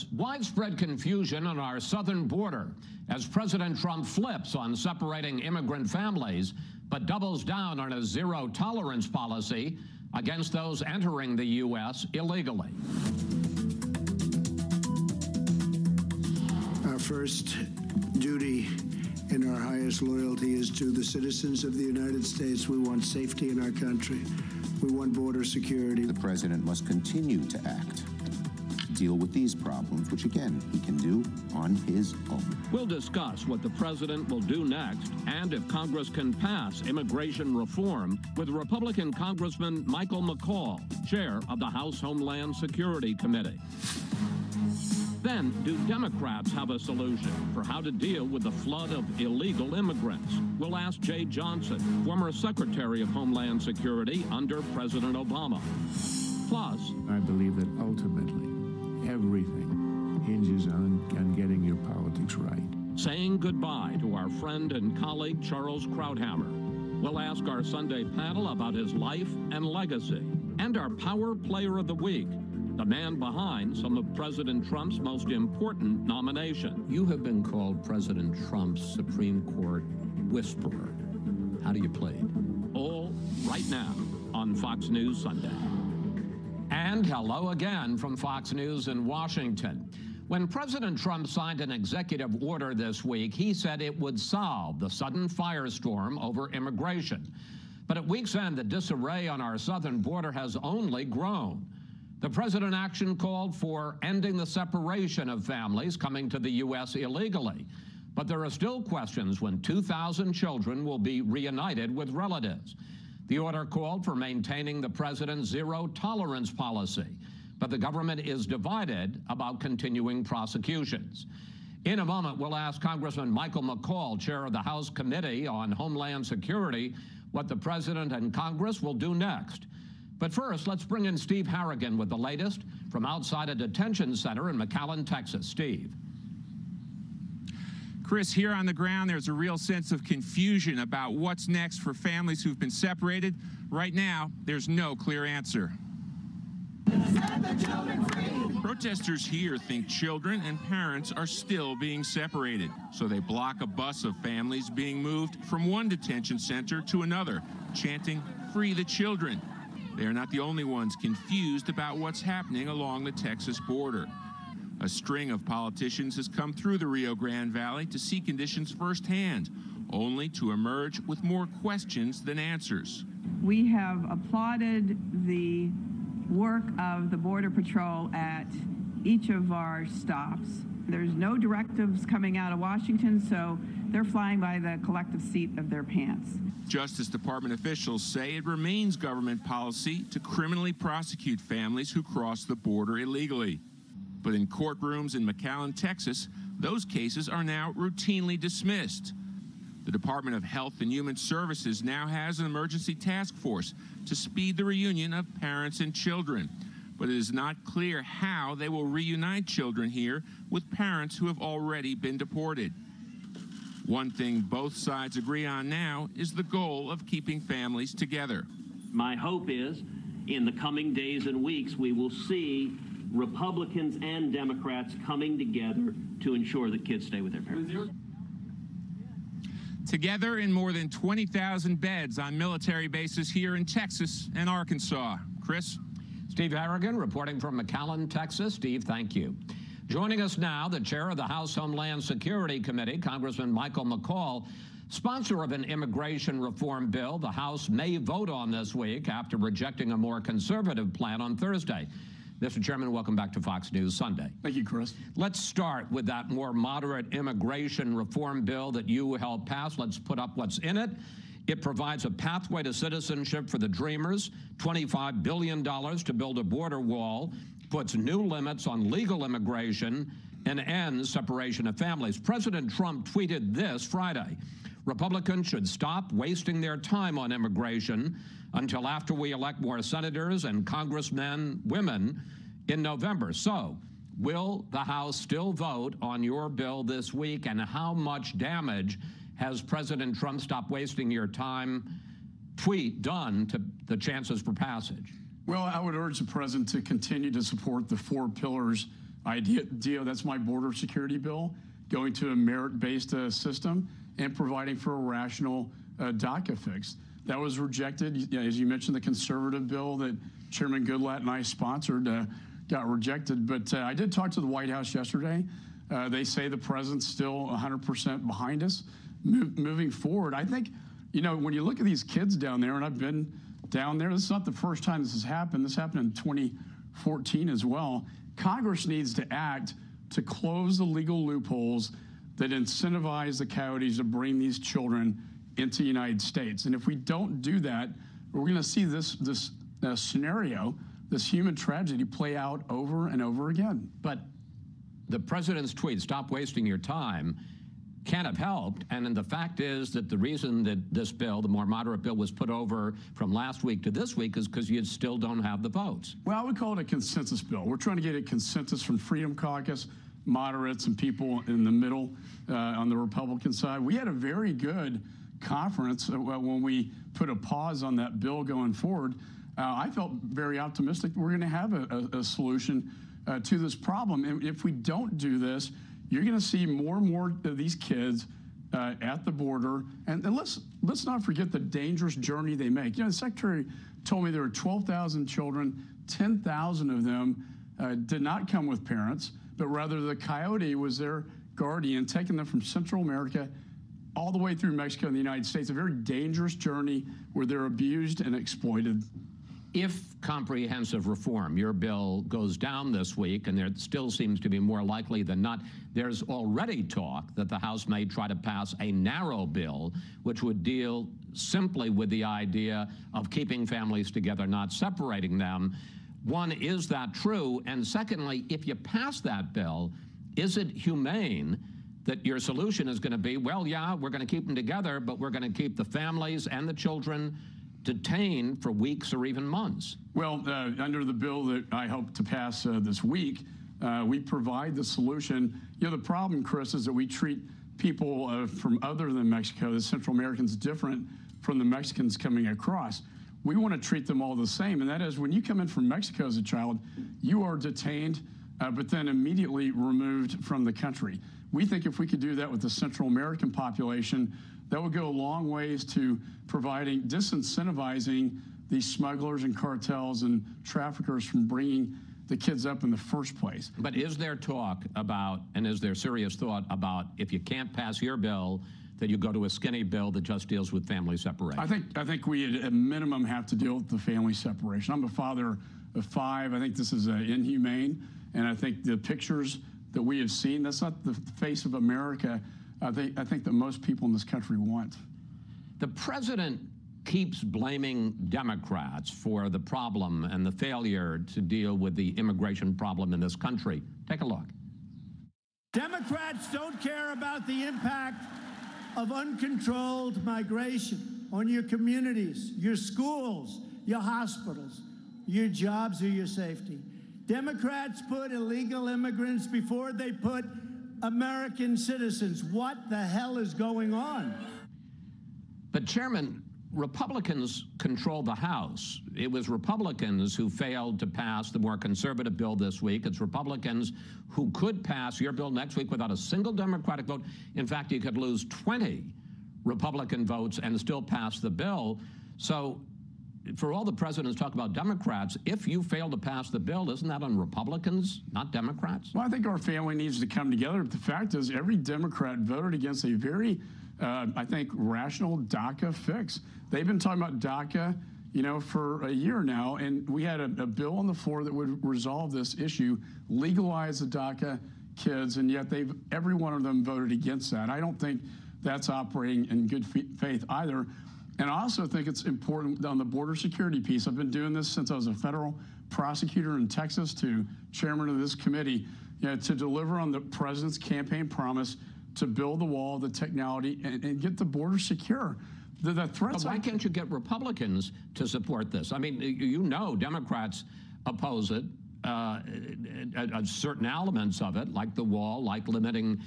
There's widespread confusion on our southern border as President Trump flips on separating immigrant families, but doubles down on a zero-tolerance policy against those entering the U.S. illegally. Our first duty and our highest loyalty is to the citizens of the United States. We want safety in our country. We want border security. The president must continue to act, deal with these problems, which again, he can do on his own. We'll discuss what the president will do next and if Congress can pass immigration reform with Republican Congressman Michael McCaul, chair of the House Homeland Security Committee. Then, do Democrats have a solution for how to deal with the flood of illegal immigrants? We'll ask Jay Johnson, former Secretary of Homeland Security under President Obama. Plus, I believe that ultimately everything hinges on getting your politics right. saying goodbye to our friend and colleague Charles Krauthammer. We'll ask our Sunday panel about his life and legacy, and our Power Player of the Week, the man behind some of President Trump's most important nominations. You have been called President Trump's Supreme Court whisperer. How do you play it? All right now on Fox News Sunday. And hello again from Fox News in Washington. When President Trump signed an executive order this week, he said it would solve the sudden firestorm over immigration. But at week's end, the disarray on our southern border has only grown. The president's action called for ending the separation of families coming to the U.S. illegally. But there are still questions when 2,000 children will be reunited with relatives. The order called for maintaining the president's zero-tolerance policy, but the government is divided about continuing prosecutions. In a moment, we'll ask Congressman Michael McCaul, chair of the House Committee on Homeland Security, what the president and Congress will do next. But first, let's bring in Steve Harrigan with the latest from outside a detention center in McAllen, Texas. Steve. Chris, here on the ground, there's a real sense of confusion about what's next for families who've been separated. Right now, there's no clear answer. Set the children free. Protesters here think children and parents are still being separated, so they block a bus of families being moved from one detention center to another, chanting, "Free the children." They are not the only ones confused about what's happening along the Texas border. A string of politicians has come through the Rio Grande Valley to see conditions firsthand, only to emerge with more questions than answers. We have applauded the work of the Border Patrol at each of our stops. There's no directives coming out of Washington, so they're flying by the collective seat of their pants. Justice Department officials say it remains government policy to criminally prosecute families who cross the border illegally. But in courtrooms in McAllen, Texas, those cases are now routinely dismissed. The Department of Health and Human Services now has an emergency task force to speed the reunion of parents and children. But it is not clear how they will reunite children here with parents who have already been deported. One thing both sides agree on now is the goal of keeping families together. My hope is in the coming days and weeks we will see Republicans and Democrats coming together to ensure that kids stay with their parents. Together in more than 20,000 beds on military bases here in Texas and Arkansas. Chris? Steve Harrigan reporting from McAllen, Texas. Steve, thank you. Joining us now, the chair of the House Homeland Security Committee, Congressman Michael McCaul, sponsor of an immigration reform bill the House may vote on this week after rejecting a more conservative plan on Thursday. Mr. Chairman, welcome back to Fox News Sunday. Thank you, Chris. Let's start with that more moderate immigration reform bill that you helped pass. Let's put up what's in it. It provides a pathway to citizenship for the Dreamers, $25 billion to build a border wall, puts new limits on legal immigration, and ends separation of families. President Trump tweeted this Friday: Republicans should stop wasting their time on immigration until after we elect more senators and congressmen, women, in November. So, will the House still vote on your bill this week, and how much damage has President Trump stop wasting your time tweet done to the chances for passage? Well, I would urge the president to continue to support the 4 pillars idea, that's my border security bill, going to a merit-based system and providing for a rational DACA fix. That was rejected. As you mentioned, the conservative bill that Chairman Goodlatte and I sponsored got rejected. But I did talk to the White House yesterday. They say the president's still 100% behind us. Moving forward, I think, when you look at these kids down there, and I've been down there, this is not the first time this has happened. This happened in 2014 as well. Congress needs to act to close the legal loopholes that incentivize the coyotes to bring these children into the United States. And if we don't do that, we're going to see this scenario, this human tragedy, play out over and over again. But the president's tweet, "Stop wasting your time," can't have helped. And the fact is that the reason that this bill, the more moderate bill, was put over from last week to this week is because you still don't have the votes. Well, I would call it a consensus bill. We're trying to get a consensus from Freedom Caucus, moderates, and people in the middle on the Republican side. We had a very good conference when we put a pause on that bill going forward. I felt very optimistic we're going to have a solution to this problem. And if we don't do this, you're going to see more and more of these kids at the border. And let's not forget the dangerous journey they make. The Secretary told me there were 12,000 children, 10,000 of them did not come with parents, but rather the coyote was their guardian, taking them from Central America all the way through Mexico and the United States. A very dangerous journey where they're abused and exploited. If comprehensive reform, your bill, goes down this week, and there still seems to be more likely than not, there's already talk that the House may try to pass a narrow bill which would deal simply with the idea of keeping families together, not separating them. One, is that true? And secondly, if you pass that bill, is it humane that your solution is going to be, well, yeah, we're going to keep them together, but we're going to keep the families and the children detained for weeks or even months? Well, under the bill that I hope to pass this week, we provide the solution. The problem, Chris, is that we treat people from other than Mexico, the Central Americans, different from the Mexicans coming across. We want to treat them all the same, and that is when you come in from Mexico as a child, you are detained, but then immediately removed from the country. We think if we could do that with the Central American population, that would go a long ways to providing, disincentivizing these smugglers and cartels and traffickers from bringing the kids up in the first place. But is there talk about, and is there serious thought about, if you can't pass your bill, that you go to a skinny bill that just deals with family separation? I think we at a minimum have to deal with the family separation. I'm a father of 5. I think this is inhumane, and I think the pictures that we have seen, that's not the face of America I think that most people in this country want. The president keeps blaming Democrats for the problem and the failure to deal with the immigration problem in this country. Take a look. Democrats don't care about the impact of uncontrolled migration on your communities, your schools, your hospitals, your jobs, or your safety. Democrats put illegal immigrants before they put American citizens. What the hell is going on? But, Chairman, Republicans control the House. It was Republicans who failed to pass the more conservative bill this week. It's Republicans who could pass your bill next week without a single Democratic vote. In fact, you could lose 20 Republican votes and still pass the bill. So for all the presidents talk about Democrats, if you fail to pass the bill, isn't that on Republicans, not Democrats? Well, I think our family needs to come together. But the fact is, every Democrat voted against a very, I think, rational DACA fix. They've been talking about DACA, for a year now, and we had a bill on the floor that would resolve this issue, legalize the DACA kids, and yet every one of them voted against that. I don't think that's operating in good faith either. And I also think it's important on the border security piece. I've been doing this since I was a federal prosecutor in Texas, to chairman of this committee, to deliver on the president's campaign promise to build the wall, the technology, and get the border secure. The threats. Why can't you get Republicans to support this? I mean, Democrats oppose it, certain elements of it, like the wall, like limiting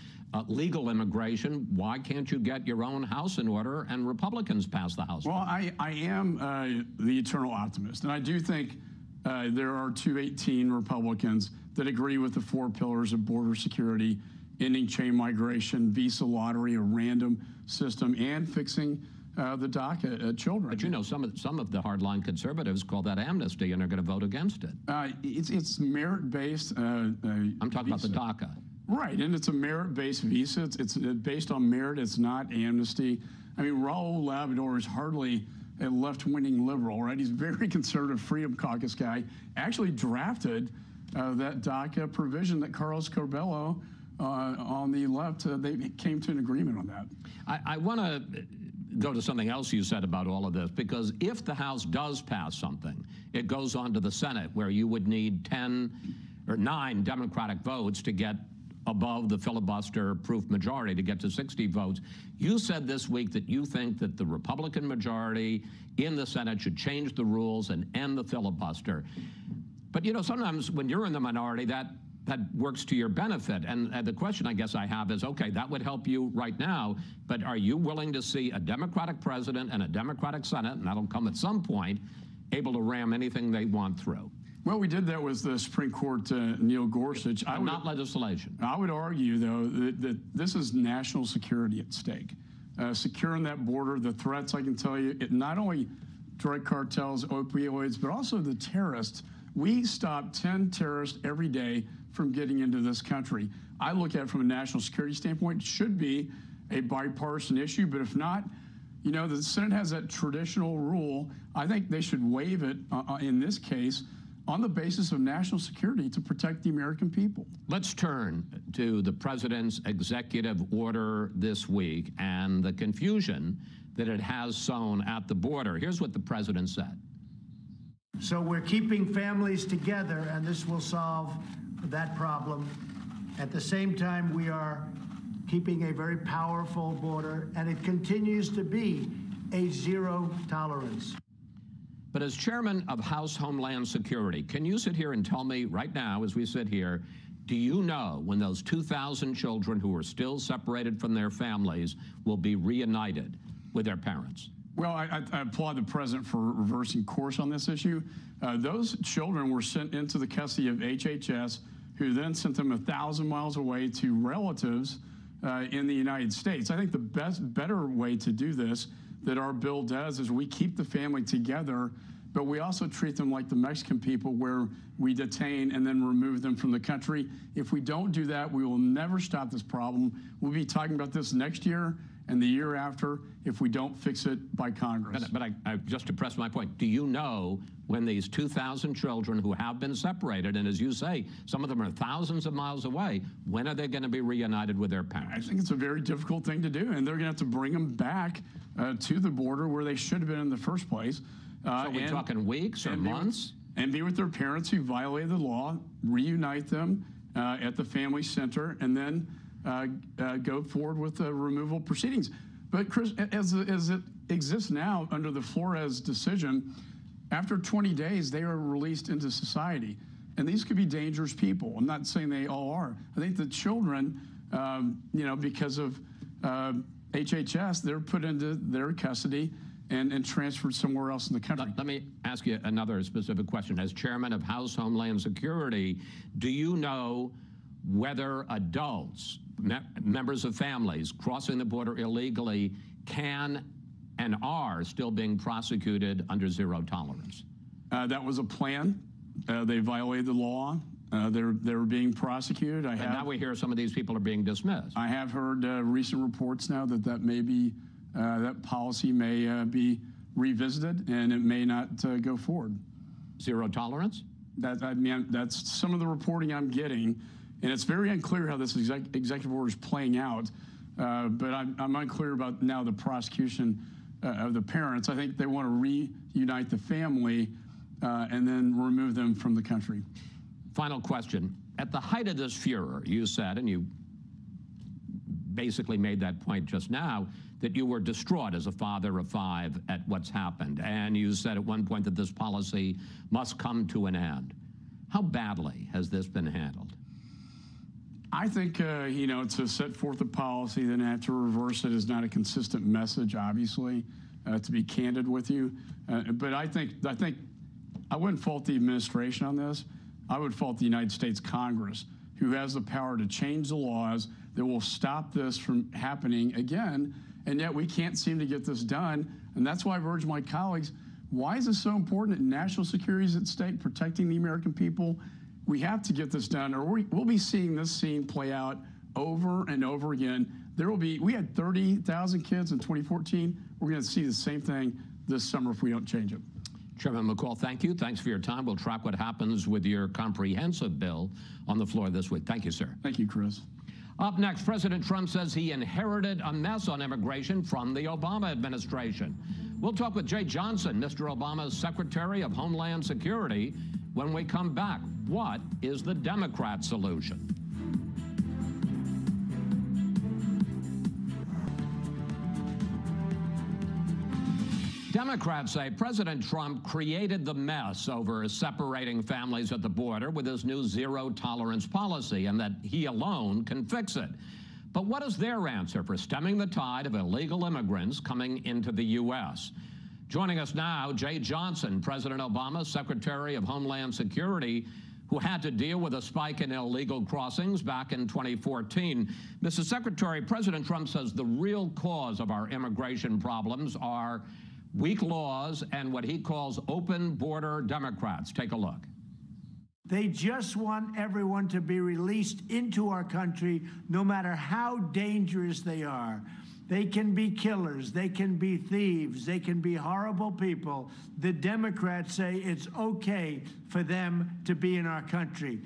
legal immigration. Why can't you get your own house in order and Republicans pass the House? Well, I am the eternal optimist, and I do think there are 218 Republicans that agree with the 4 pillars of border security, ending chain migration, visa lottery, a random system, and fixing the DACA children. But you know, some of the hardline conservatives call that amnesty and are going to vote against it. It's merit-based. I'm talking about the DACA. Right, and it's a merit-based visa. It's based on merit. It's not amnesty. I mean, Raul Labrador is hardly a left-wing liberal, right? He's a very conservative Freedom Caucus guy. Actually drafted that DACA provision that Carlos Corbello on the left, they came to an agreement on that. I want to go to something else you said about all of this, because if the House does pass something, it goes on to the Senate, where you would need 10 or 9 Democratic votes to get above the filibuster-proof majority, to get to 60 votes. You said this week that you think that the Republican majority in the Senate should change the rules and end the filibuster. But, you know, sometimes when you're in the minority, that works to your benefit. And the question I guess I have is, okay, that would help you right now, but are you willing to see a Democratic president and a Democratic Senate, and that'll come at some point, able to ram anything they want through? Well, we did that with the Supreme Court, Neil Gorsuch. Not legislation. I would argue, though, that this is national security at stake. Securing that border, the threats, I can tell you, not only drug cartels, opioids, but also the terrorists. We stop 10 terrorists every day from getting into this country. I look at it from a national security standpoint. It should be a bipartisan issue, but if not, you know, the Senate has that traditional rule. I think they should waive it in this case on the basis of national security to protect the American people. Let's turn to the president's executive order this week and the confusion that it has sown at the border. Here's what the president said. So we're keeping families together, and this will solve that problem. At the same time, we are keeping a very powerful border, and it continues to be a zero tolerance. But as chairman of House Homeland Security, can you sit here and tell me right now, as we sit here, do you know when those 2,000 children who are still separated from their families will be reunited with their parents? Well, I applaud the president for reversing course on this issue. Those children were sent into the custody of HHS, who then sent them 1,000 miles away to relatives in the United States. I think the better way to do this that our bill does is we keep the family together, but we also treat them like the Mexican people, where we detain and then remove them from the country. If we don't do that, we will never stop this problem. We'll be talking about this next year and the year after if we don't fix it by Congress. But I just to press my point, do you know when these 2,000 children who have been separated, and as you say, some of them are thousands of miles away, when are they going to be reunited with their parents? I think it's a very difficult thing to do, and they're going to have to bring them back to the border where they should have been in the first place. So we're talking weeks or months? And be with their parents who violated the law, reunite them at the family center, and then go forward with the removal proceedings. But Chris, as it exists now under the Flores decision, after 20 days, they are released into society. And these could be dangerous people. I'm not saying they all are. I think the children, you know, because of HHS, they're put into their custody and transferred somewhere else in the country. Let me ask you another specific question. As chairman of House Homeland Security, do you know whether adults, members of families crossing the border illegally can and are still being prosecuted under zero tolerance? That was a plan. They violated the law. They're being prosecuted. And now we hear some of these people are being dismissed. I have heard recent reports now that may be that policy may be revisited and it may not go forward. Zero tolerance? I mean, that's some of the reporting I'm getting, and it's very unclear how this executive order is playing out. But I'm unclear about now the prosecution of the parents. I think they want to reunite the family and then remove them from the country. Final question. At the height of this furor, you said, and you basically made that point just now, that you were distraught as a father of 5 at what's happened. And you said at one point that this policy must come to an end. How badly has this been handled? I think, you know, to set forth a policy, then have to reverse it is not a consistent message, obviously, to be candid with you. But I think I wouldn't fault the administration on this. I would fault the United States Congress, who has the power to change the laws that will stop this from happening again, and yet we can't seem to get this done. And that's why I've urged my colleagues, why is this so important? National security is at stake, protecting the American people. We have to get this done, or we'll be seeing this scene play out over and over again. We had 30,000 kids in 2014. We're going to see the same thing this summer if we don't change it. Chairman McCall, thank you. Thanks for your time. We'll track what happens with your comprehensive bill on the floor this week. Thank you, sir. Thank you, Chris. Up next, President Trump says he inherited a mess on immigration from the Obama administration. We'll talk with Jay Johnson, Mr. Obama's Secretary of Homeland Security, when we come back. What is the Democrat solution? Democrats say President Trump created the mess over separating families at the border with his new zero-tolerance policy, and that he alone can fix it. But what is their answer for stemming the tide of illegal immigrants coming into the U.S.? Joining us now, Jay Johnson, President Obama's Secretary of Homeland Security, who had to deal with a spike in illegal crossings back in 2014. Mr. Secretary, President Trump says the real cause of our immigration problems are weak laws and what he calls open border Democrats. Take a look. They just want everyone to be released into our country, no matter how dangerous they are. They can be killers, they can be thieves, they can be horrible people. The Democrats say it's okay for them to be in our country.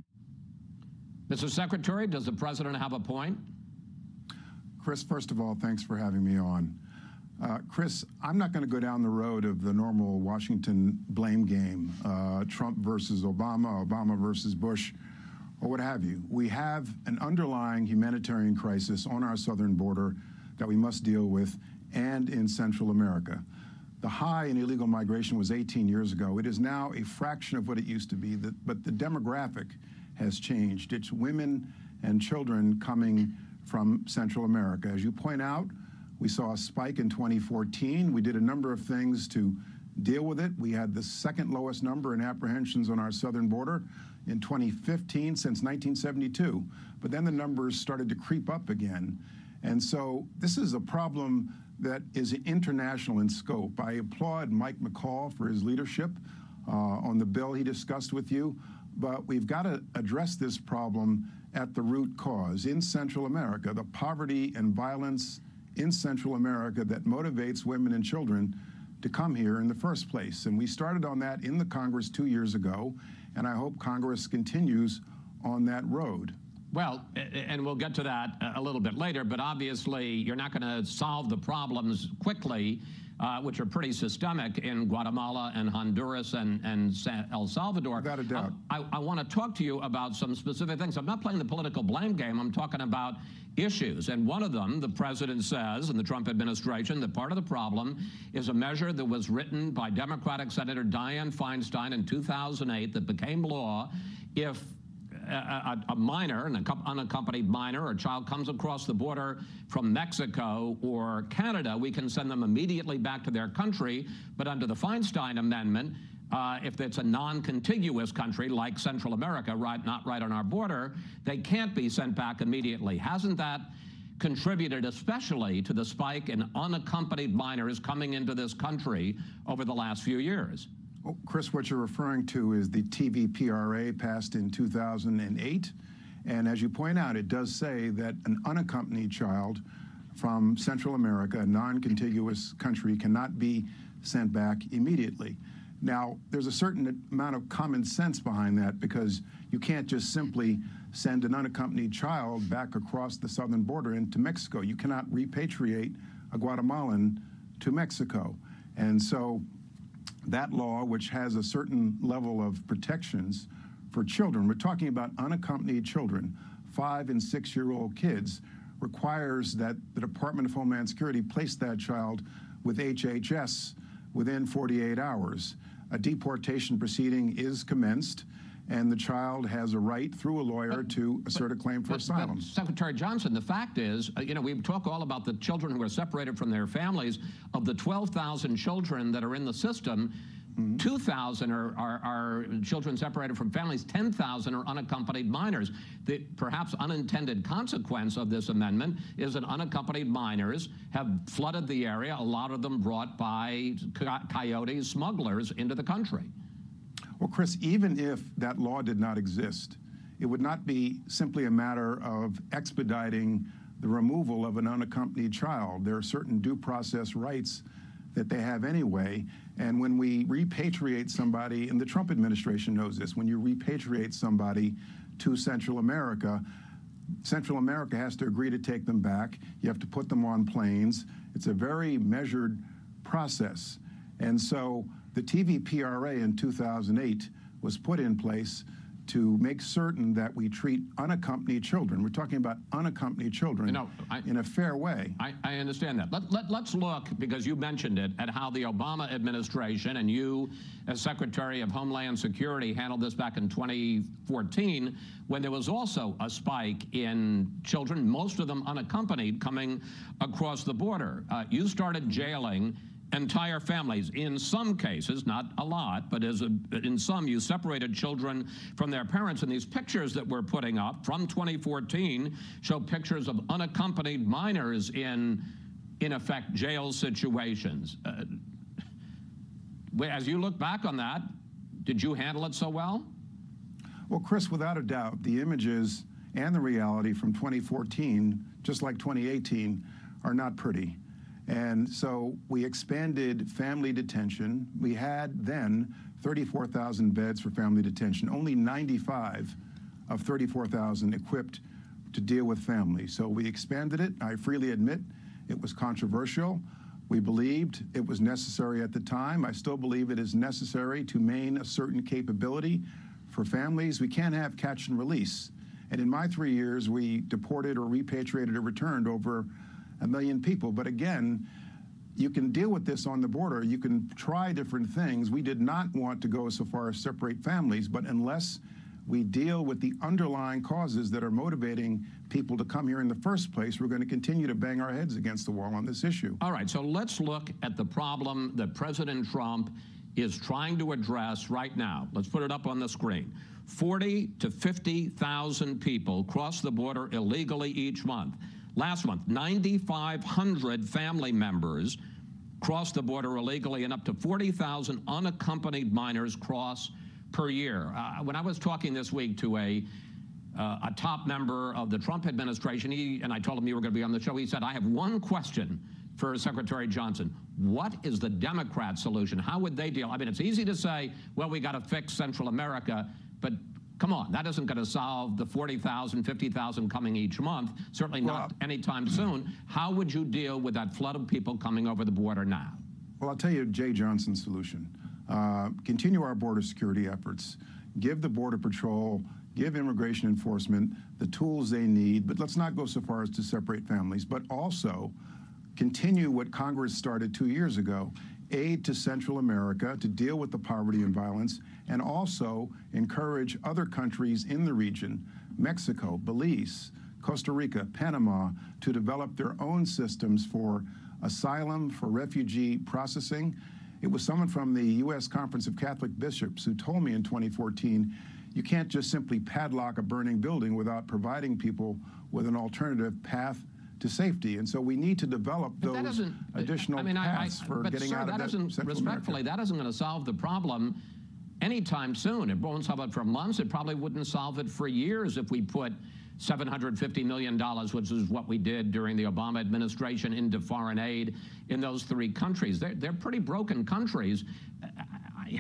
Mr. Secretary, does the president have a point? Chris, first of all, thanks for having me on. Chris, I'm not going to go down the road of the normal Washington blame game, Trump versus Obama, Obama versus Bush, or what have you. We have an underlying humanitarian crisis on our southern border that we must deal with, and in Central America. The high in illegal migration was 18 years ago. It is now a fraction of what it used to be, but the demographic has changed. It's women and children coming from Central America. As you point out, we saw a spike in 2014. We did a number of things to deal with it. We had the second lowest number in apprehensions on our southern border in 2015 since 1972. But then the numbers started to creep up again. And so this is a problem that is international in scope. I applaud Mike McCall for his leadership on the bill he discussed with you, but we've got to address this problem at the root cause. In Central America, the poverty and violence in Central America that motivates women and children to come here in the first place. And we started on that in the Congress 2 years ago, and I hope Congress continues on that road. Well, and we'll get to that a little bit later, but obviously you're not going to solve the problems quickly, which are pretty systemic in Guatemala and Honduras and El Salvador. Without a doubt. I want to talk to you about some specific things. I'm not playing the political blame game. I'm talking about issues. And one of them, the president says, in the Trump administration, that part of the problem is a measure that was written by Democratic Senator Dianne Feinstein in 2008 that became law if a minor, an unaccompanied minor or child comes across the border from Mexico or Canada, we can send them immediately back to their country. But under the Feinstein Amendment, if it's a non-contiguous country like Central America, not right on our border, they can't be sent back immediately. Hasn't that contributed especially to the spike in unaccompanied minors coming into this country over the last few years? Well, Chris, what you're referring to is the TVPRA passed in 2008. And as you point out, it does say that an unaccompanied child from Central America, a non-contiguous country, cannot be sent back immediately. Now, there's a certain amount of common sense behind that, because you can't just simply send an unaccompanied child back across the southern border into Mexico. You cannot repatriate a Guatemalan to Mexico. And so that law, which has a certain level of protections for children, we're talking about unaccompanied children, 5- and 6-year-old kids, requires that the Department of Homeland Security place that child with HHS within 48 hours. A deportation proceeding is commenced, and the child has a right through a lawyer to assert a claim for asylum. But Secretary Johnson, the fact is, we talk all about the children who are separated from their families. Of the 12,000 children that are in the system, 2,000 are children separated from families. 10,000 are unaccompanied minors. The perhaps unintended consequence of this amendment is that unaccompanied minors have flooded the area, a lot of them brought by coyotes, smugglers into the country. Well, Chris, even if that law did not exist, it would not be simply a matter of expediting the removal of an unaccompanied child. There are certain due process rights that they have anyway. And when we repatriate somebody, and the Trump administration knows this, when you repatriate somebody to Central America has to agree to take them back. You have to put them on planes. It's a very measured process. And so the TVPRA in 2008 was put in place to make certain that we treat unaccompanied children, we're talking about unaccompanied children, in a fair way. I understand that. Let's look, because you mentioned it, at how the Obama administration and you, as Secretary of Homeland Security, handled this back in 2014, when there was also a spike in children, most of them unaccompanied, coming across the border. You started jailing entire families. In some cases, not a lot, but in some, you separated children from their parents. And these pictures that we're putting up from 2014 show pictures of unaccompanied minors in effect, jail situations. As you look back on that, did you handle it so well? Well, Chris, without a doubt, the images and the reality from 2014, just like 2018, are not pretty. And so we expanded family detention. We had then 34,000 beds for family detention, only 95 of 34,000 equipped to deal with families. So we expanded it. I freely admit it was controversial. We believed it was necessary at the time. I still believe it is necessary to maintain a certain capability for families. We can't have catch and release. And in my 3 years, we deported or repatriated or returned over 1 million people. But again, you can deal with this on the border. You can try different things. We did not want to go so far as separate families, but unless we deal with the underlying causes that are motivating people to come here in the first place, we're going to continue to bang our heads against the wall on this issue. All right, so let's look at the problem that President Trump is trying to address right now. Let's put it up on the screen. 40 to 50,000 people cross the border illegally each month. Last month, 9,500 family members crossed the border illegally, and up to 40,000 unaccompanied minors cross per year. When I was talking this week to a top member of the Trump administration, and I told him you were going to be on the show, he said, I have one question for Secretary Johnson. What is the Democrat solution? How would they deal? I mean, it's easy to say, well, we got to fix Central America, but come on, that isn't going to solve the 40,000, 50,000 coming each month, certainly not anytime soon. How would you deal with that flood of people coming over the border now? Well, I'll tell you Jay Johnson's solution. Continue our border security efforts. Give the Border Patrol, give immigration enforcement the tools they need, but let's not go so far as to separate families, but also continue what Congress started 2 years ago, aid to Central America to deal with the poverty and violence, and also encourage other countries in the region, Mexico, Belize, Costa Rica, Panama, to develop their own systems for asylum, for refugee processing. It was someone from the U.S. Conference of Catholic Bishops who told me in 2014, you can't just simply padlock a burning building without providing people with an alternative path to safety. And so we need to develop those additional paths for getting out of that respectfully, that isn't going to solve the problem anytime soon. It won't solve it for months. It probably wouldn't solve it for years if we put $750 million, which is what we did during the Obama administration, into foreign aid in those 3 countries. They're pretty broken countries.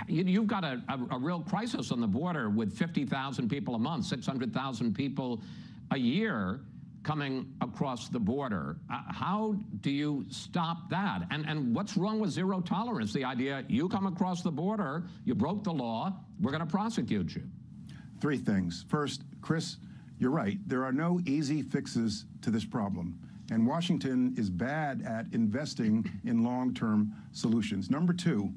You've got a real crisis on the border with 50,000 people a month, 600,000 people a year coming across the border. How do you stop that? And what's wrong with zero tolerance? The idea, you come across the border, you broke the law, we're going to prosecute you. 3 things. First, Chris, you're right. There are no easy fixes to this problem. And Washington is bad at investing in long-term solutions. Number 2,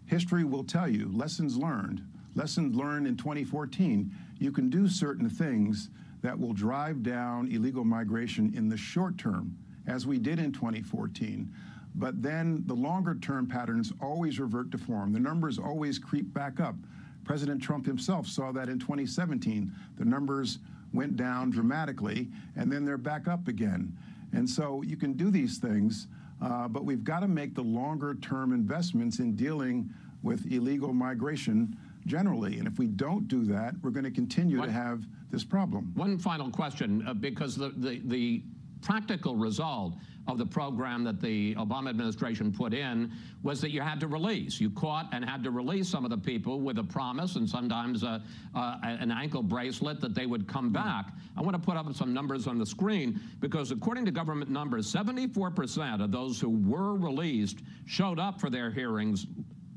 history will tell you, lessons learned in 2014, you can do certain things that will drive down illegal migration in the short term, as we did in 2014. But then the longer-term patterns always revert to form. The numbers always creep back up. President Trump himself saw that in 2017. The numbers went down dramatically, and then they're back up again. And so you can do these things, but we've got to make the longer-term investments in dealing with illegal migration generally. And if we don't do that, we're going to continue to have this problem. One final question, because the practical result of the program that the Obama administration put in was that you had to release. You caught and had to release some of the people with a promise and sometimes an ankle bracelet that they would come back. I want to put up some numbers on the screen because according to government numbers, 74% of those who were released showed up for their hearings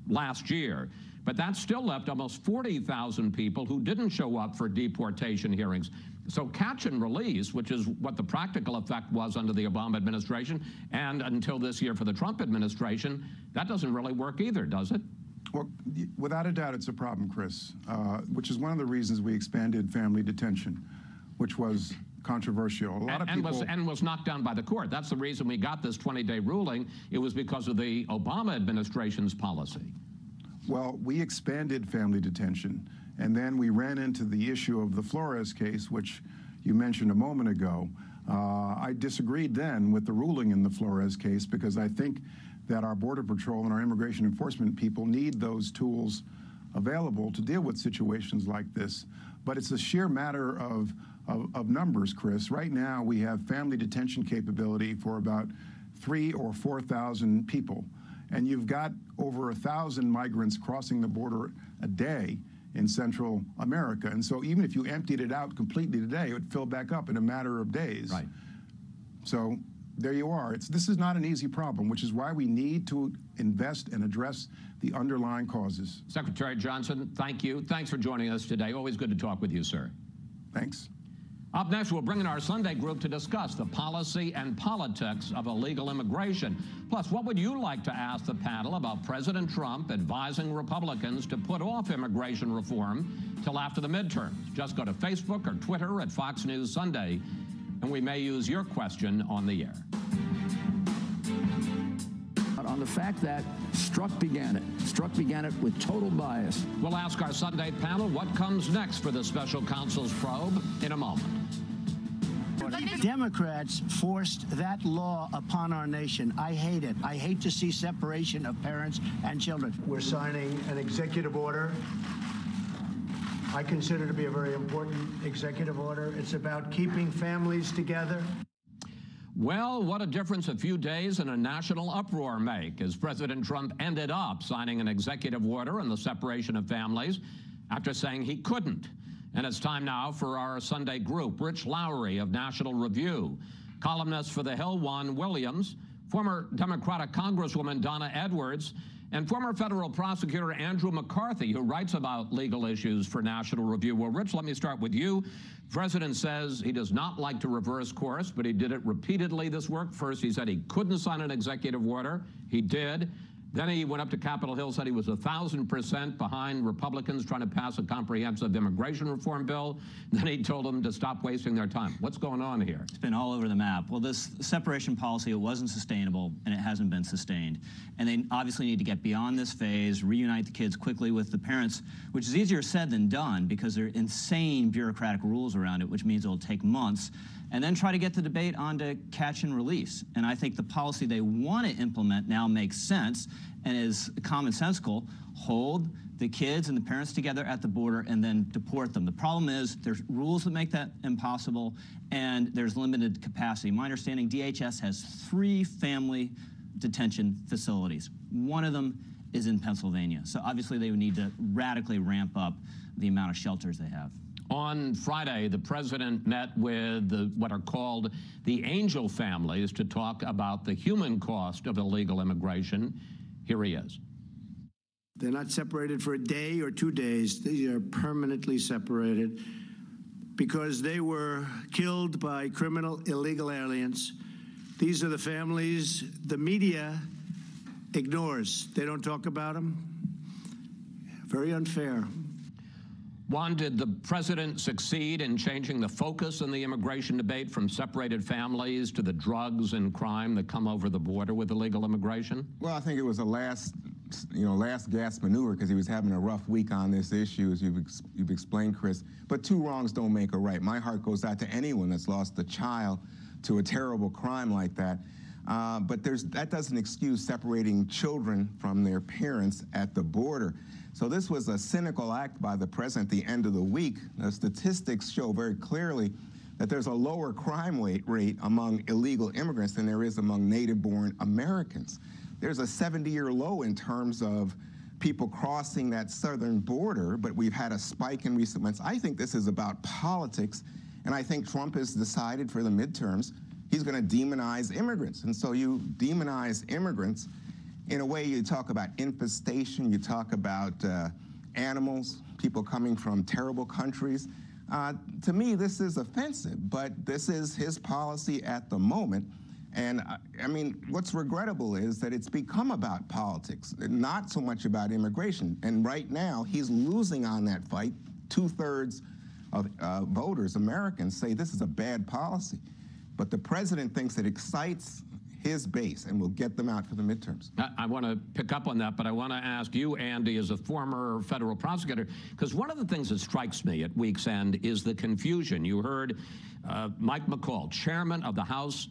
last year. But that still left almost 40,000 people who didn't show up for deportation hearings. So catch and release, which is what the practical effect was under the Obama administration and until this year for the Trump administration, that doesn't really work either, does it? Well, without a doubt, it's a problem, Chris, which is one of the reasons we expanded family detention, which was controversial. A lot of people... And was knocked down by the court. That's the reason we got this 20-day ruling. It was because of the Obama administration's policy. Well, we expanded family detention, and then we ran into the issue of the Flores case, which you mentioned a moment ago. I disagreed then with the ruling in the Flores case because I think that our Border Patrol and our immigration enforcement people need those tools available to deal with situations like this. But it's a sheer matter of numbers, Chris. Right now, we have family detention capability for about 3,000 or 4,000 people. And you've got over 1,000 migrants crossing the border a day in Central America. And so even if you emptied it out completely today, it would fill back up in a matter of days. Right. So there you are. This is not an easy problem, which is why we need to invest and address the underlying causes. Secretary Johnson, thank you. Thanks for joining us today. Always good to talk with you, sir. Thanks. Up next, we'll bring in our Sunday group to discuss the policy and politics of illegal immigration. Plus, what would you like to ask the panel about President Trump advising Republicans to put off immigration reform till after the midterms? Just go to Facebook or Twitter at Fox News Sunday, and we may use your question on the air. On the fact that Strzok began it with total bias. We'll ask our Sunday panel what comes next for the special counsel's probe in a moment. Democrats forced that law upon our nation. I hate it. I hate to see separation of parents and children. We're signing an executive order. I consider it to be a very important executive order. It's about keeping families together. Well, what a difference a few days and a national uproar make as President Trump ended up signing an executive order on the separation of families after saying he couldn't. And it's time now for our Sunday group. Rich Lowry of National Review, columnist for The Hill, Juan Williams, former Democratic Congresswoman Donna Edwards, and former federal prosecutor Andrew McCarthy, who writes about legal issues for National Review. Well, Rich, let me start with you. The president says he does not like to reverse course, but he did it repeatedly this week. First, he said he couldn't sign an executive order. He did. Then he went up to Capitol Hill, said he was 1,000% behind Republicans trying to pass a comprehensive immigration reform bill. Then he told them to stop wasting their time. What's going on here? It's been all over the map. Well, this separation policy, it wasn't sustainable, and it hasn't been sustained. And they obviously need to get beyond this phase, reunite the kids quickly with the parents, which is easier said than done because there are insane bureaucratic rules around it, which means it'll take months. And then try to get the debate onto catch and release. And I think the policy they want to implement now makes sense and is commonsensical. Hold the kids and the parents together at the border and then deport them. The problem is there's rules that make that impossible and there's limited capacity. My understanding, DHS has 3 family detention facilities. One of them is in Pennsylvania. So obviously they would need to radically ramp up the amount of shelters they have. On Friday, the president met with what are called the angel families to talk about the human cost of illegal immigration. Here he is. They're not separated for a day or 2 days. They are permanently separated because they were killed by criminal illegal aliens. These are the families the media ignores. They don't talk about them. Very unfair. Juan, did the president succeed in changing the focus in the immigration debate from separated families to the drugs and crime that come over the border with illegal immigration? Well, I think it was a last gasp maneuver because he was having a rough week on this issue, as you've explained, Chris. But two wrongs don't make a right. My heart goes out to anyone that's lost a child to a terrible crime like that. But that doesn't excuse separating children from their parents at the border. So this was a cynical act by the president at the end of the week. The statistics show very clearly that there's a lower crime rate among illegal immigrants than there is among native-born Americans. There's a 70-year low in terms of people crossing that southern border, but we've had a spike in recent months. I think this is about politics, and I think Trump has decided for the midterms he's going to demonize immigrants. And so you demonize immigrants. In a way, you talk about infestation, you talk about animals, people coming from terrible countries. To me, this is offensive, but this is his policy at the moment. And I mean, what's regrettable is that it's become about politics, not so much about immigration. And right now, he's losing on that fight. 2/3 of voters, Americans, say this is a bad policy. But the president thinks it excites his base and will get them out for the midterms. I want to pick up on that, but I want to ask you, Andy, as a former federal prosecutor, because one of the things that strikes me at week's end is the confusion. You heard Mike McCall, chairman of the House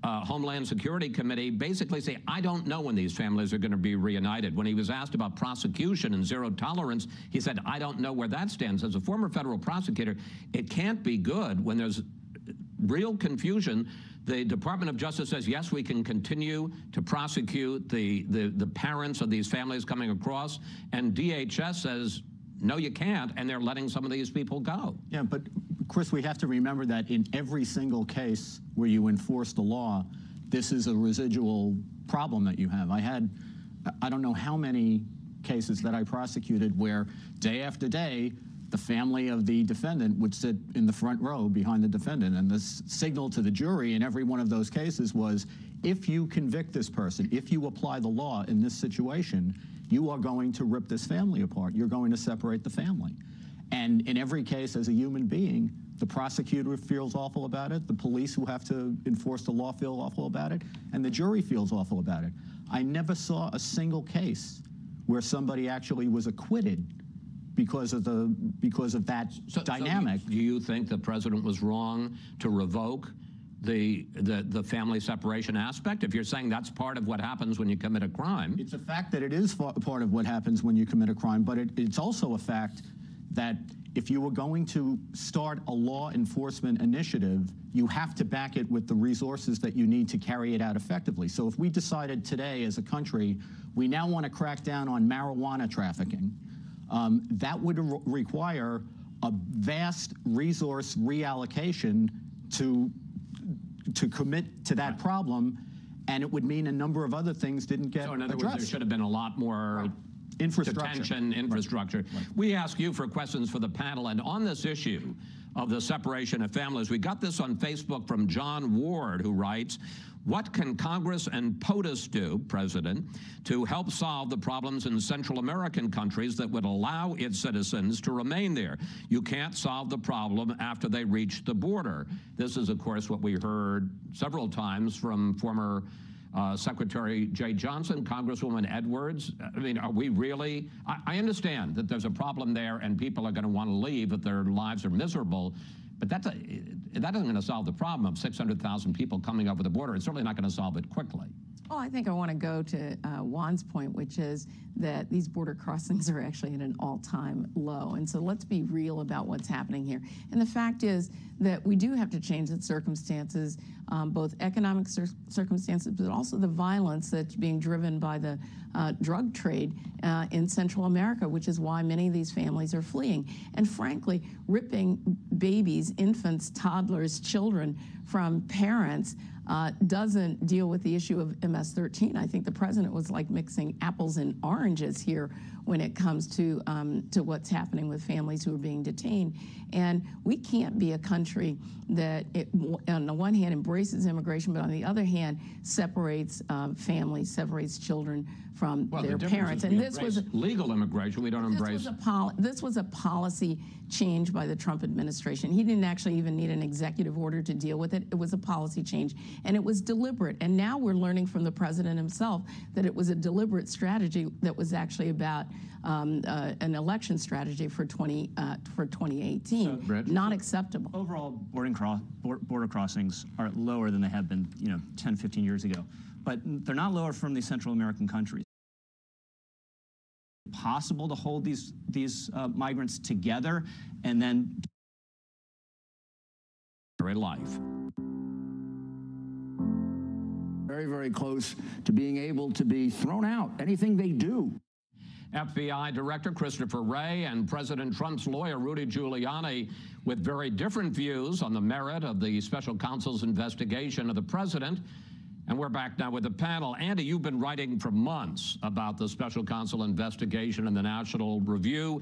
Homeland Security Committee, basically say, I don't know when these families are going to be reunited. When he was asked about prosecution and zero tolerance, he said, I don't know where that stands. As a former federal prosecutor, it can't be good when there's real confusion. The Department of Justice says, yes, we can continue to prosecute the parents of these families coming across, and DHS says, no, you can't, and they're letting some of these people go. Yeah, but Chris, we have to remember that in every single case where you enforce the law, this is a residual problem that you have. I don't know how many cases that I prosecuted where day after day, the family of the defendant would sit in the front row behind the defendant. And the signal to the jury in every one of those cases was, if you convict this person, if you apply the law in this situation, you are going to rip this family apart. You're going to separate the family. And in every case, as a human being, the prosecutor feels awful about it, the police who have to enforce the law feel awful about it, and the jury feels awful about it. I never saw a single case where somebody actually was acquitted because of that dynamic. So do you think the president was wrong to revoke the family separation aspect? If you're saying that's part of what happens when you commit a crime. It's a fact that it is part of what happens when you commit a crime, but it's also a fact that if you were going to start a law enforcement initiative, you have to back it with the resources that you need to carry it out effectively. So if we decided today as a country, we now want to crack down on marijuana trafficking, that would require a vast resource reallocation to commit to that problem, and it would mean a number of other things didn't get addressed. So in other words, there should have been a lot more detention, infrastructure. Right. We ask you for questions for the panel, and on this issue of the separation of families, we got this on Facebook from John Ward, who writes, what can Congress and POTUS do, President, to help solve the problems in Central American countries that would allow its citizens to remain there? You can't solve the problem after they reach the border. This is, of course, what we heard several times from former Secretary Jay Johnson, Congresswoman Edwards. I mean, are we really? I understand that there's a problem there and people are going to want to leave if their lives are miserable, but that isn't going to solve the problem of 600,000 people coming over the border. It's certainly not going to solve it quickly. Well, I think I want to go to Juan's point, which is that these border crossings are actually at an all-time low. And so let's be real about what's happening here. And the fact is that we do have to change the circumstances, both economic circumstances, but also the violence that's being driven by the drug trade in Central America, which is why many of these families are fleeing. And frankly, ripping babies, infants, toddlers, children from parents doesn't deal with the issue of MS-13. I think the president was like mixing apples and oranges here when it comes to what's happening with families who are being detained. And we can't be a country that, on the one hand, embraces immigration, but on the other hand, separates families, separates children from their parents. And this was legal immigration. We don't embrace. This was a policy change by the Trump administration. He didn't actually even need an executive order to deal with it. It was a policy change, and it was deliberate. And now we're learning from the president himself that it was a deliberate strategy that was actually about an election strategy for 2018. Not acceptable. Overall, border crossings are lower than they have been, 10, 15 years ago. But they're not lower from the Central American countries. Possible to hold these migrants together and then life. Very, very close to being able to be thrown out. Anything they do. FBI Director Christopher Wray and President Trump's lawyer Rudy Giuliani with very different views on the merit of the special counsel's investigation of the president. And we're back now with the panel. Andy, you've been writing for months about the special counsel investigation and the National Review,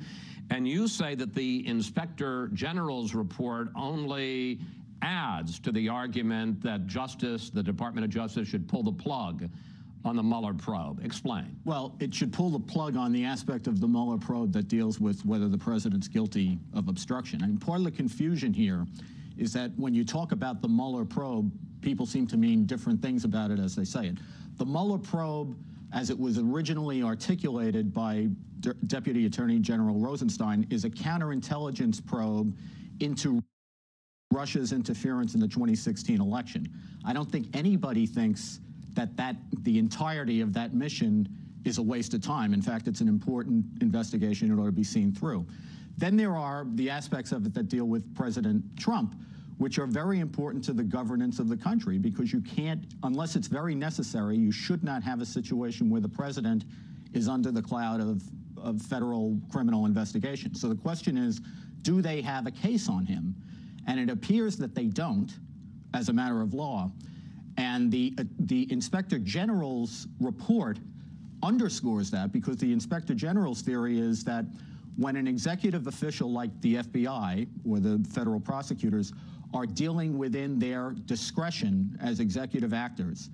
and you say that the Inspector General's report only adds to the argument that the Department of Justice should pull the plug on the Mueller probe. Explain. Well, it should pull the plug on the aspect of the Mueller probe that deals with whether the president's guilty of obstruction. And part of the confusion here is that when you talk about the Mueller probe, people seem to mean different things about it as they say it. The Mueller probe, as it was originally articulated by Deputy Attorney General Rosenstein, is a counterintelligence probe into Russia's interference in the 2016 election. I don't think anybody thinks that the entirety of that mission is a waste of time. In fact, it's an important investigation. It ought to be seen through. Then there are the aspects of it that deal with President Trump, which are very important to the governance of the country, because you can't, unless it's very necessary, you should not have a situation where the president is under the cloud of federal criminal investigation. So the question is, do they have a case on him? And it appears that they don't, as a matter of law. And the Inspector General's report underscores that, because the Inspector General's theory is that when an executive official like the FBI or the federal prosecutors are dealing within their discretion as executive actors,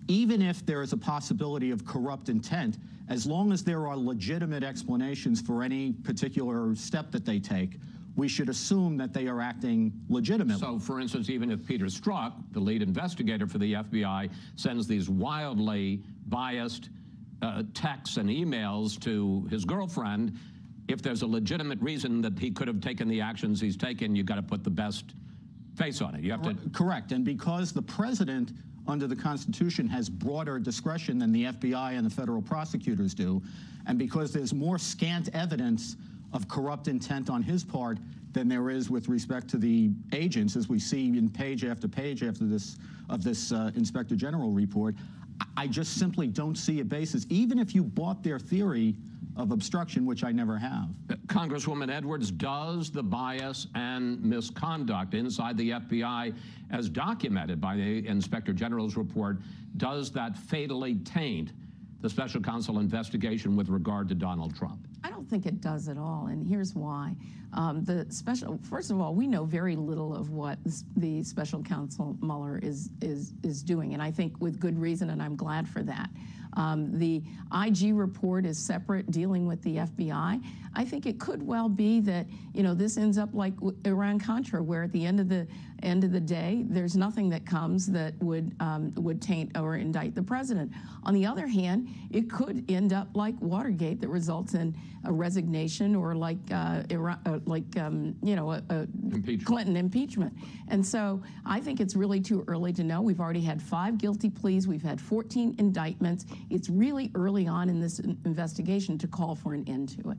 even if there is a possibility of corrupt intent, as long as there are legitimate explanations for any particular step that they take, we should assume that they are acting legitimately. So, for instance, even if Peter Strzok, the lead investigator for the FBI, sends these wildly biased texts and emails to his girlfriend, if there's a legitimate reason that he could have taken the actions he's taken, you've got to put the best face on it. You have to. Correct. And because the president, under the Constitution, has broader discretion than the FBI and the federal prosecutors do, and because there's more scant evidence of corrupt intent on his part than there is with respect to the agents, as we see in page after page after this of this Inspector General report, I just simply don't see a basis, even if you bought their theory of obstruction, which I never have. Congresswoman Edwards, does the bias and misconduct inside the FBI, as documented by the Inspector General's report, does that fatally taint the special counsel investigation with regard to Donald Trump? I don't think it does at all, and here's why. First of all, we know very little of what the special counsel Mueller is doing, and I think with good reason, and I'm glad for that. The IG report is separate, dealing with the FBI. I think it could well be that this ends up like Iran-Contra, where at the end of the day, there's nothing that comes that would taint or indict the president. On the other hand, it could end up like Watergate, that results in a resignation, or like Clinton impeachment. And so I think it's really too early to know. We've already had 5 guilty pleas. We've had 14 indictments. It's really early on in this investigation to call for an end to it.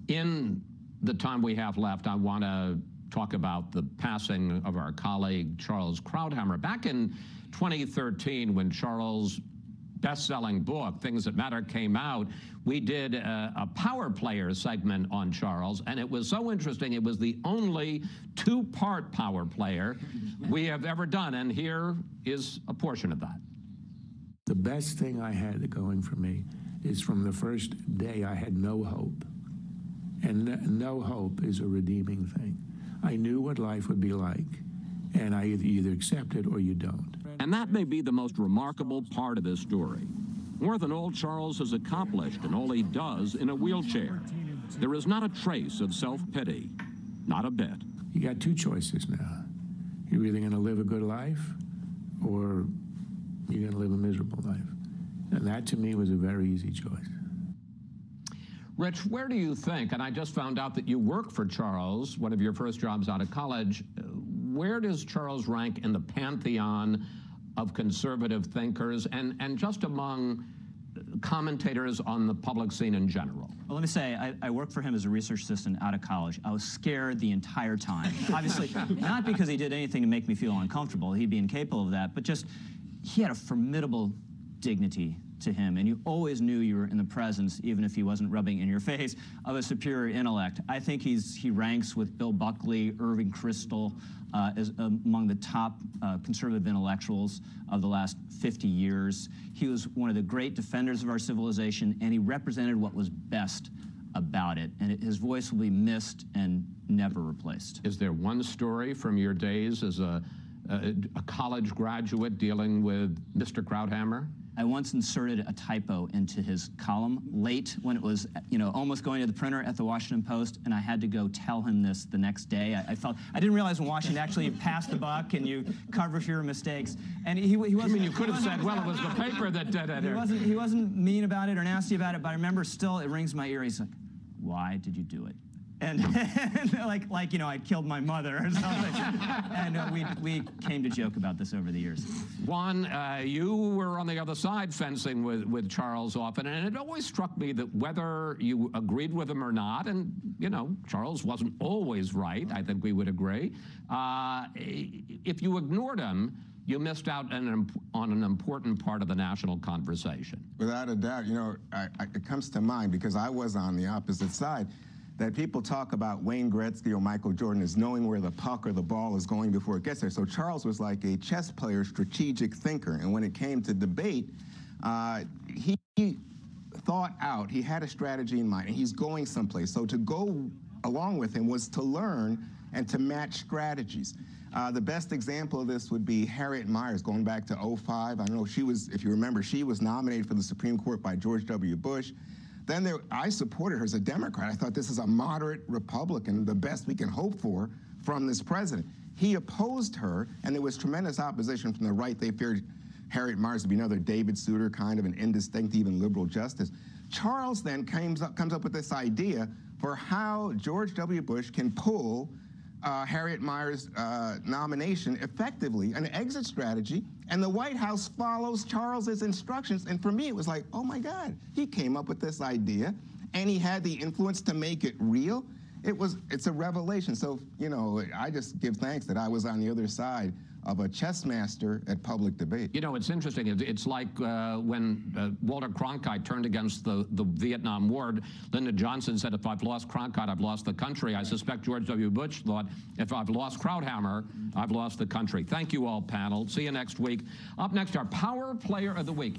In the time we have left, I want to talk about the passing of our colleague Charles Krauthammer. Back in 2013, when Charles best-selling book, Things That Matter, came out, we did a Power Player segment on Charles, and it was so interesting. It was the only two-part Power Player we have ever done, and here is a portion of that. The best thing I had going for me is from the first day I had no hope. And no hope is a redeeming thing. I knew what life would be like, and I either accept it or you don't. And that may be the most remarkable part of this story. More than all Charles has accomplished and all he does in a wheelchair. There is not a trace of self-pity, not a bit. You got two choices now. You're either going to live a good life or you're going to live a miserable life. And that, to me, was a very easy choice. Rich, where do you think, and I just found out that you worked for Charles, one of your first jobs out of college, where does Charles rank in the pantheon of conservative thinkers and just among commentators on the public scene in general? Well, let me say, I worked for him as a research assistant out of college. I was scared the entire time. Obviously, not because he did anything to make me feel uncomfortable. He'd be incapable of that, but just he had a formidable dignity to him, and you always knew you were in the presence, even if he wasn't rubbing in your face, of a superior intellect. I think he ranks with Bill Buckley, Irving Kristol, as among the top conservative intellectuals of the last 50 years. He was one of the great defenders of our civilization, and he represented what was best about it, and his voice will be missed and never replaced. Is there one story from your days as a college graduate dealing with Mr. Krauthammer? I once inserted a typo into his column late when it was, almost going to the printer at the Washington Post, and I had to go tell him this the next day. I didn't realize in Washington actually you pass the buck and you cover for your mistakes. And he wasn't. I mean, you could have said, well, it was the paper that did it. He wasn't mean about it or nasty about it, but I remember still it rings my ear. He's like, "Why did you do it?" And like I killed my mother or something. And we came to joke about this over the years. Juan, you were on the other side fencing with Charles often, and it always struck me that whether you agreed with him or not, and Charles wasn't always right, I think we would agree, if you ignored him, you missed out on an important part of the national conversation. Without a doubt, it comes to mind because I was on the opposite side. That people talk about Wayne Gretzky or Michael Jordan as knowing where the puck or the ball is going before it gets there. So Charles was like a chess player, strategic thinker. And when it came to debate, he thought out, he had a strategy in mind, and he's going someplace. So to go along with him was to learn and to match strategies. The best example of this would be Harriet Miers, going back to 2005. I don't know, if you remember, she was nominated for the Supreme Court by George W. Bush. Then I supported her as a Democrat. I thought this is a moderate Republican, the best we can hope for from this president. He opposed her, and there was tremendous opposition from the right. They feared Harriet Miers to be another David Souter, kind of an indistinct, even liberal justice. Charles then comes up with this idea for how George W. Bush can pull Harriet Miers' nomination effectively, an exit strategy, and the White House follows Charles's instructions. And for me, it was like, oh my God, he came up with this idea, and he had the influence to make it real. It's a revelation. So, I just give thanks that I was on the other side of a chess master at public debate. It's interesting. It's like when Walter Cronkite turned against the Vietnam War. Lyndon Johnson said, if I've lost Cronkite, I've lost the country. I suspect George W. Bush thought, if I've lost Krauthammer, I've lost the country. Thank you all, panel. See you next week. Up next, our Power Player of the Week.